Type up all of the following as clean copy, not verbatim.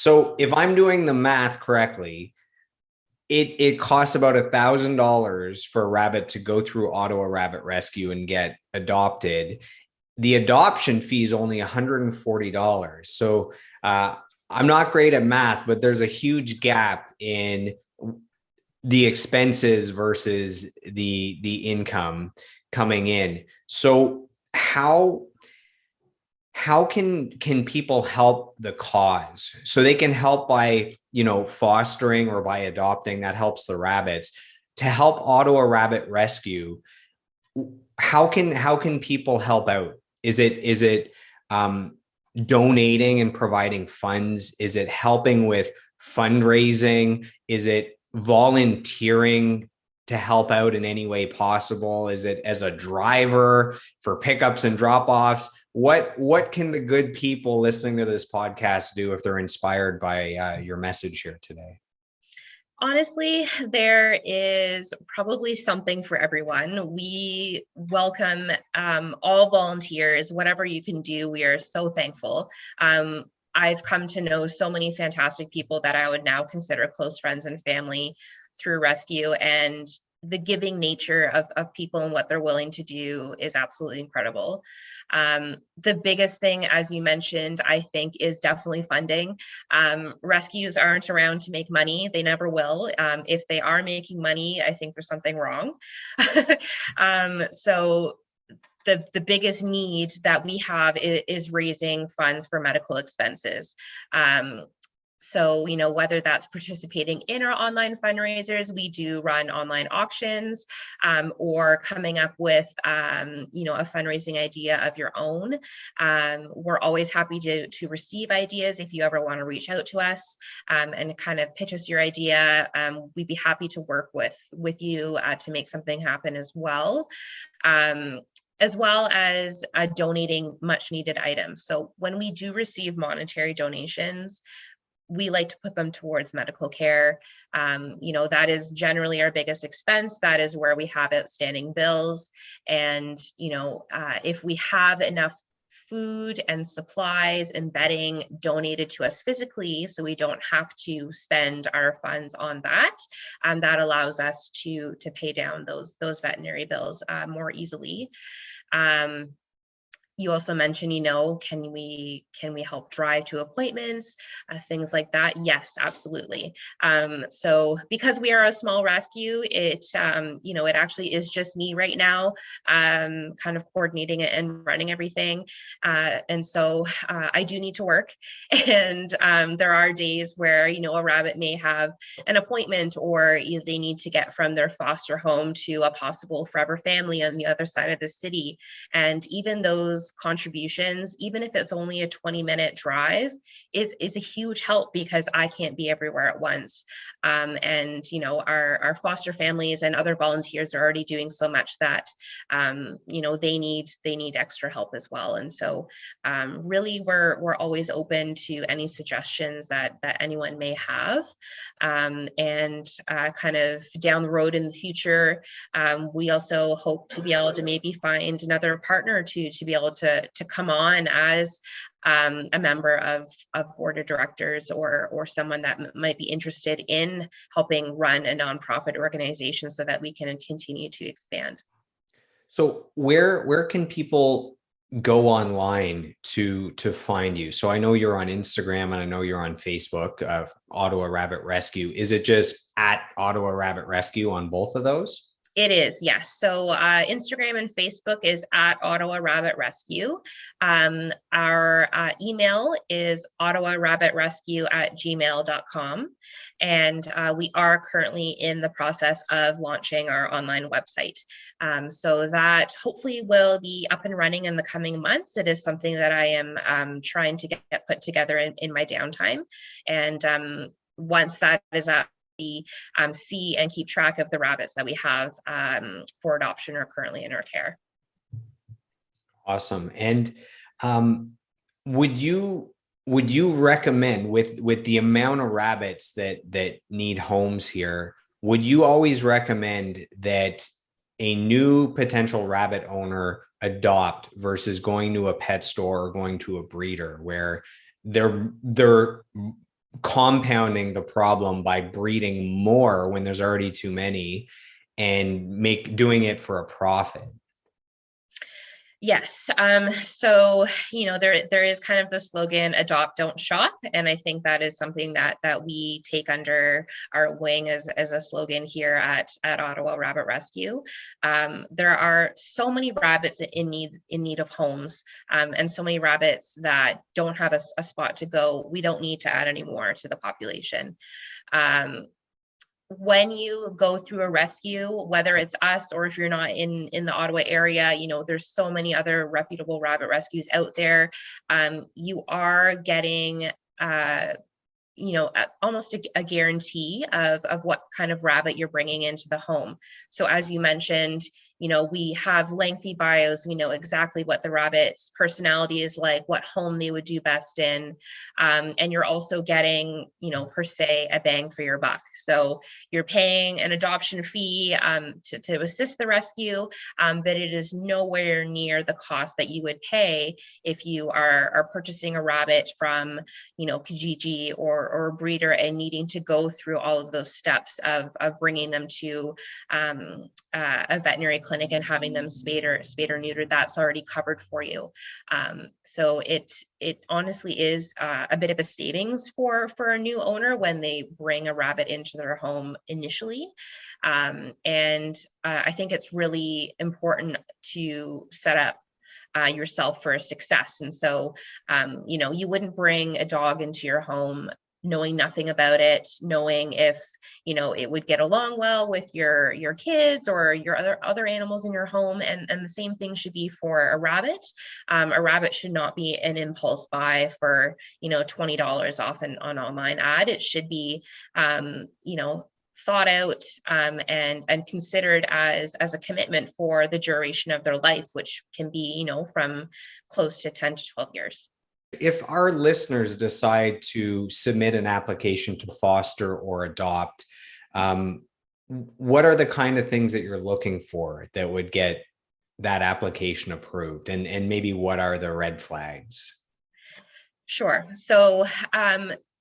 So if I'm doing the math correctly, it costs about $1,000 for a rabbit to go through Ottawa Rabbit Rescue and get adopted. The adoption fee is only $140. So I'm not great at math, but there's a huge gap in the expenses versus the income coming in. So how can people help the cause? So they can help by, fostering or by adopting. That helps the rabbits. To help Ottawa Rabbit Rescue, how can people help out? Is it donating and providing funds? Is it helping with fundraising? Is it volunteering to help out in any way possible? Is it as a driver for pickups and drop-offs? What can the good people listening to this podcast do if they're inspired by your message here today? Honestly, there is probably something for everyone. We welcome all volunteers, whatever you can do. We are so thankful. I've come to know so many fantastic people that I would now consider close friends and family through rescue, and the giving nature of people and what they're willing to do is absolutely incredible. The biggest thing, as you mentioned, I think is definitely funding. Rescues aren't around to make money. They never will. If they are making money, I think there's something wrong. So the biggest need that we have is raising funds for medical expenses. So, whether that's participating in our online fundraisers, we do run online auctions, or coming up with, a fundraising idea of your own. We're always happy to receive ideas. If you ever want to reach out to us and kind of pitch us your idea, we'd be happy to work with you to make something happen as well. As well as donating much needed items. So when we do receive monetary donations, we like to put them towards medical care. That is generally our biggest expense. That is where we have outstanding bills. And, if we have enough food and supplies and bedding donated to us physically, so we don't have to spend our funds on that, that allows us to pay down those veterinary bills more easily. You also mentioned, can we help drive to appointments, things like that? Yes, absolutely. So because we are a small rescue, it actually is just me right now, kind of coordinating it and running everything. And so I do need to work. And there are days where, a rabbit may have an appointment, or they need to get from their foster home to a possible forever family on the other side of the city. And even those contributions, even if it's only a 20-minute drive, is a huge help, because I can't be everywhere at once. And our foster families and other volunteers are already doing so much that they need extra help as well. And so really we're always open to any suggestions that anyone may have. And kind of down the road in the future, we also hope to be able to maybe find another partner to be able to come on as a member of board of directors, or someone that might be interested in helping run a nonprofit organization, so that we can continue to expand. So where can people go online to find you? So I know you're on Instagram and I know you're on Facebook of Ottawa Rabbit Rescue. Is it just at Ottawa Rabbit Rescue on both of those? It is, yes. So Instagram and Facebook is at Ottawa Rabbit Rescue. Our email is ottawarabbitrescue@gmail.com. And we are currently in the process of launching our online website. So that hopefully will be up and running in the coming months. It is something that I am trying to get put together in my downtime. And once that is up, we see and keep track of the rabbits that we have for adoption or currently in our care. Awesome. And would you recommend, with the amount of rabbits that need homes here, would you always recommend that a new potential rabbit owner adopt versus going to a pet store or going to a breeder, where they're compounding the problem by breeding more when there's already too many and doing it for a profit. Yes. So, there is kind of the slogan, adopt, don't shop. And I think that is something that we take under our wing as a slogan here at Ottawa Rabbit Rescue. There are so many rabbits in need of homes, and so many rabbits that don't have a spot to go. We don't need to add any more to the population. When you go through a rescue, whether it's us or if you're not in the Ottawa area, there's so many other reputable rabbit rescues out there. You are getting almost a guarantee of what kind of rabbit you're bringing into the home. So as you mentioned, we have lengthy bios. We know exactly what the rabbit's personality is like, what home they would do best in. And you're also getting, per se, a bang for your buck. So you're paying an adoption fee to assist the rescue, but it is nowhere near the cost that you would pay if you are purchasing a rabbit from, Kijiji or a breeder and needing to go through all of those steps of bringing them to a veterinary clinic and having them spayed or neutered. That's already covered for you. So it honestly is a bit of a savings for a new owner when they bring a rabbit into their home initially. And I think it's really important to set up yourself for success. And so, you wouldn't bring a dog into your home knowing nothing about it, knowing if, it would get along well with your kids or your other animals in your home. And the same thing should be for a rabbit. A rabbit should not be an impulse buy for, $20 off an online ad. It should be, thought out and considered as a commitment for the duration of their life, which can be, from close to 10 to 12 years. If our listeners decide to submit an application to foster or adopt, what are the kind of things that you're looking for that would get that application approved? And maybe what are the red flags? Sure. So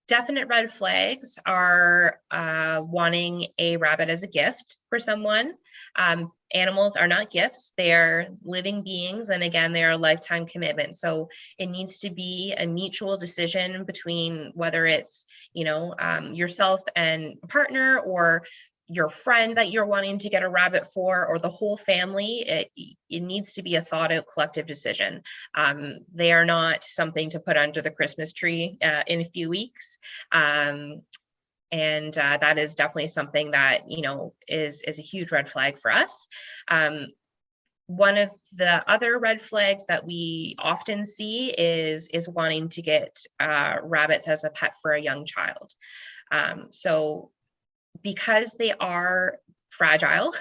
definite red flags are wanting a rabbit as a gift for someone. Animals are not gifts. They are living beings. And again, they are a lifetime commitment. So it needs to be a mutual decision between whether it's, yourself and a partner or your friend that you're wanting to get a rabbit for, or the whole family. It needs to be a thought out collective decision. They are not something to put under the Christmas tree in a few weeks. And that is definitely something that, is a huge red flag for us. One of the other red flags that we often see is wanting to get rabbits as a pet for a young child. So because they are fragile,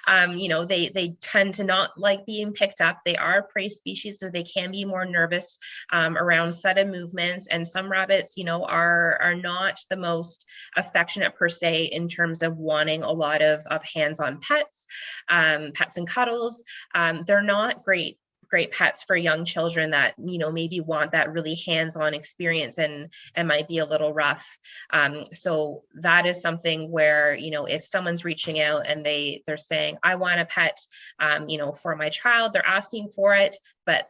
they tend to not like being picked up. They are a prey species, so they can be more nervous around sudden movements. And some rabbits, are not the most affectionate per se in terms of wanting a lot of hands-on pets and cuddles. They're not great pets for young children that, maybe want that really hands-on experience and might be a little rough. So that is something where, if someone's reaching out and they're saying, I want a pet, for my child, they're asking for it, but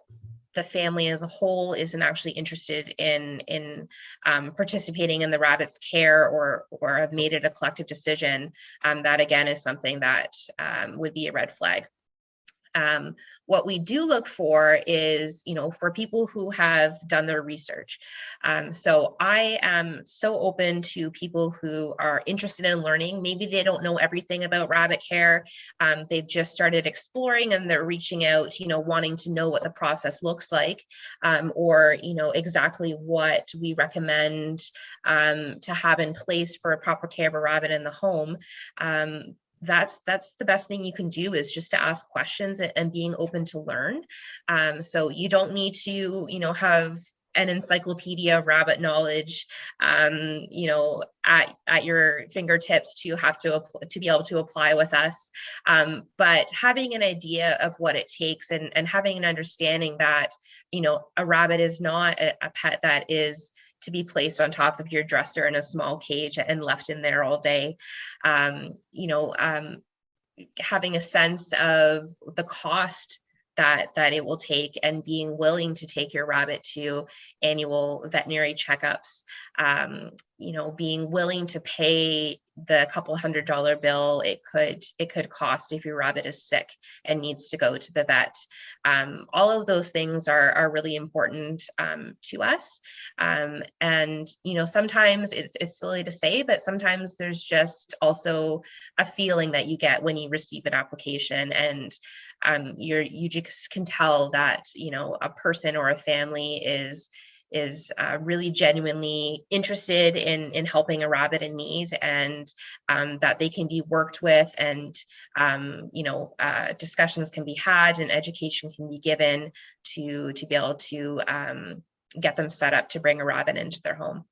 the family as a whole isn't actually interested in participating in the rabbit's care or have made it a collective decision, that again is something that would be a red flag. What we do look for is, for people who have done their research. So I am so open to people who are interested in learning. Maybe they don't know everything about rabbit care. They've just started exploring and they're reaching out, wanting to know what the process looks like, or, exactly what we recommend to have in place for a proper care of a rabbit in the home. That's the best thing you can do, is just to ask questions and being open to learn. So you don't need to, have an encyclopedia of rabbit knowledge, at your fingertips to be able to apply with us. But having an idea of what it takes and having an understanding that, a rabbit is not a pet that is to be placed on top of your dresser in a small cage and left in there all day. You know, having a sense of the cost that it will take, and being willing to take your rabbit to annual veterinary checkups, you know, being willing to pay the couple $100 bill it could cost if your rabbit is sick and needs to go to the vet. All of those things are really important to us. And you know, sometimes it's silly to say, but sometimes there's just also a feeling that you get when you receive an application, and you just can tell that, you know, a person or a family is really genuinely interested in helping a rabbit in need, and that they can be worked with, and you know, discussions can be had and education can be given to be able to get them set up to bring a rabbit into their home.